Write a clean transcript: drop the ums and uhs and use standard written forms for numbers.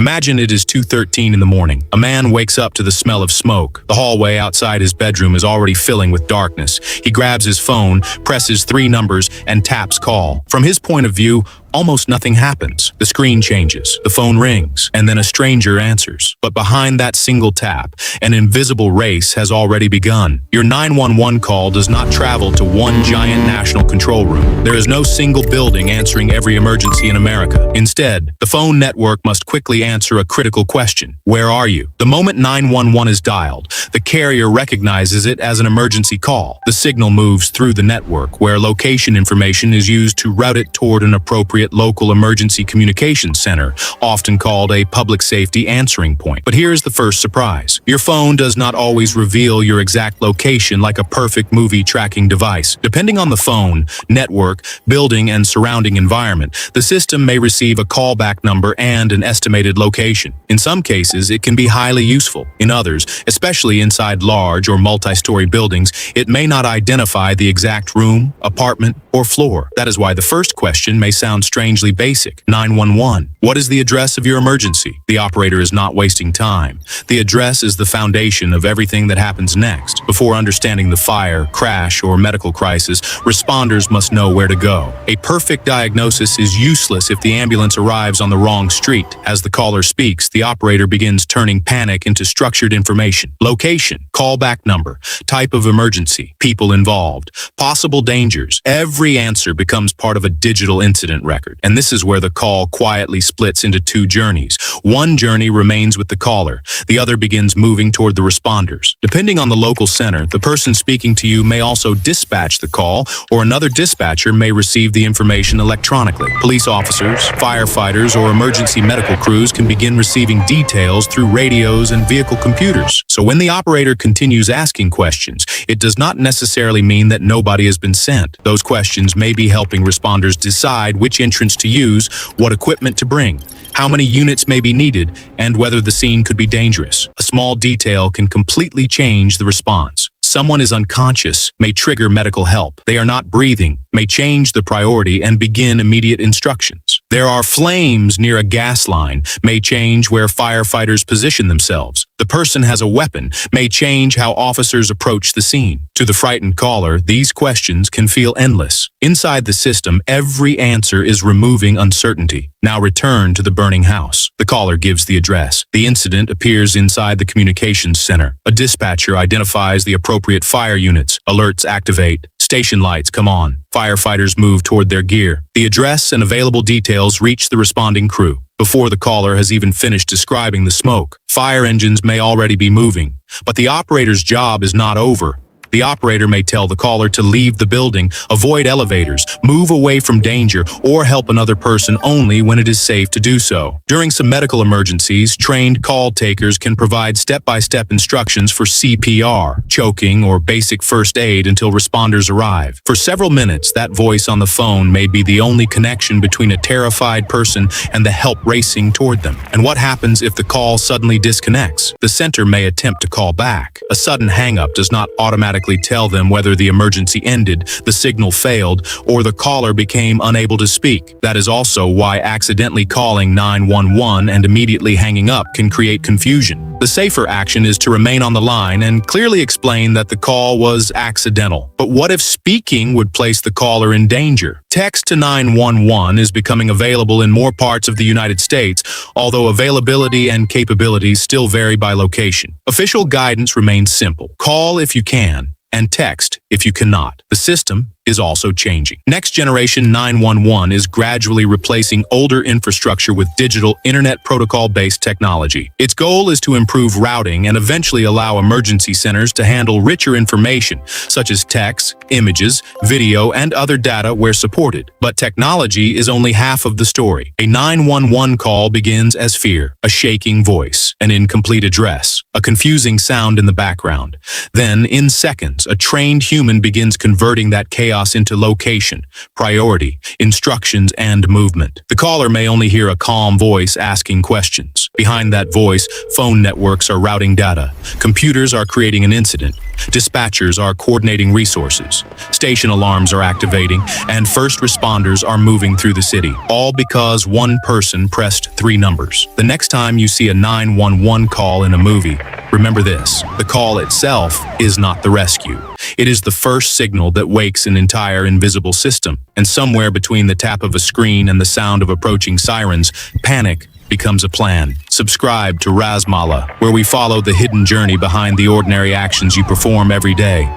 Imagine it is 2:13 in the morning. A man wakes up to the smell of smoke. The hallway outside his bedroom is already filling with darkness. He grabs his phone, presses 3 numbers, and taps call. From his point of view, almost nothing happens. The screen changes, the phone rings, and then a stranger answers. But behind that single tap, an invisible race has already begun. Your 911 call does not travel to one giant national control room. There is no single building answering every emergency in America. Instead, the phone network must quickly answer a critical question. Where are you? The moment 911 is dialed, the carrier recognizes it as an emergency call. The signal moves through the network, where location information is used to route it toward an appropriate local emergency communications center, often called a public safety answering point. But here's the first surprise. Your phone does not always reveal your exact location like a perfect movie tracking device. Depending on the phone, network, building, and surrounding environment, the system may receive a callback number and an estimated location. In some cases, it can be highly useful. In others, especially inside large or multi-story buildings, it may not identify the exact room, apartment, or floor. That is why the first question may sound strangely basic. 911. What is the address of your emergency? The operator is not wasting time. The address is the foundation of everything that happens next. Before understanding the fire, crash, or medical crisis, responders must know where to go. A perfect diagnosis is useless if the ambulance arrives on the wrong street. As the caller speaks, the operator begins turning panic into structured information. Location, callback number, type of emergency, people involved, possible dangers. Every answer becomes part of a digital incident record. And this is where the call quietly splits into 2 journeys. One journey remains with the caller. The other begins moving toward the responders. Depending on the local center, the person speaking to you may also dispatch the call, or another dispatcher may receive the information electronically. Police officers, firefighters, or emergency medical crews can begin receiving details through radios and vehicle computers. So when the operator continues asking questions, it does not necessarily mean that nobody has been sent. Those questions may be helping responders decide which entrance to use, what equipment to bring, how many units may be needed, and whether the scene could be dangerous. A small detail can completely change the response. Someone is unconscious, may trigger medical help. They are not breathing, may change the priority and begin immediate instructions. There are flames near a gas line, may change where firefighters position themselves. The person has a weapon, may change how officers approach the scene. To the frightened caller, these questions can feel endless. Inside the system, every answer is removing uncertainty. Now return to the burning house. The caller gives the address. The incident appears inside the communications center. A dispatcher identifies the appropriate fire units. Alerts activate. Station lights come on. Firefighters move toward their gear. The address and available details reach the responding crew. Before the caller has even finished describing the smoke, fire engines may already be moving. But the operator's job is not over. The operator may tell the caller to leave the building, avoid elevators, move away from danger, or help another person only when it is safe to do so. During some medical emergencies, trained call takers can provide step-by-step instructions for CPR, choking, or basic first aid until responders arrive. For several minutes, that voice on the phone may be the only connection between a terrified person and the help racing toward them. And what happens if the call suddenly disconnects? The center may attempt to call back. A sudden hang-up does not automatically tell them whether the emergency ended, the signal failed, or the caller became unable to speak. That is also why accidentally calling 911 and immediately hanging up can create confusion. The safer action is to remain on the line and clearly explain that the call was accidental. But what if speaking would place the caller in danger? Text to 911 is becoming available in more parts of the United States, although availability and capabilities still vary by location. Official guidance remains simple. Call if you can, and text if you cannot. The system is also changing. Next generation 911 is gradually replacing older infrastructure with digital internet protocol-based technology. Its goal is to improve routing and eventually allow emergency centers to handle richer information, such as text, images, video, and other data where supported. But technology is only half of the story. A 911 call begins as fear, a shaking voice, an incomplete address, a confusing sound in the background. Then, in seconds, a trained human begins converting that chaos into location, priority, instructions, and movement. The caller may only hear a calm voice asking questions. Behind that voice, phone networks are routing data. Computers are creating an incident. Dispatchers are coordinating resources. Station alarms are activating, and first responders are moving through the city, all because one person pressed 3 numbers. The next time you see a 911 call in a movie, remember this: the call itself is not the rescue. It is the first signal that wakes an entire invisible system. And somewhere between the tap of a screen and the sound of approaching sirens, panic becomes a plan. Subscribe to RAAZMALA, where we follow the hidden journey behind the ordinary actions you perform every day.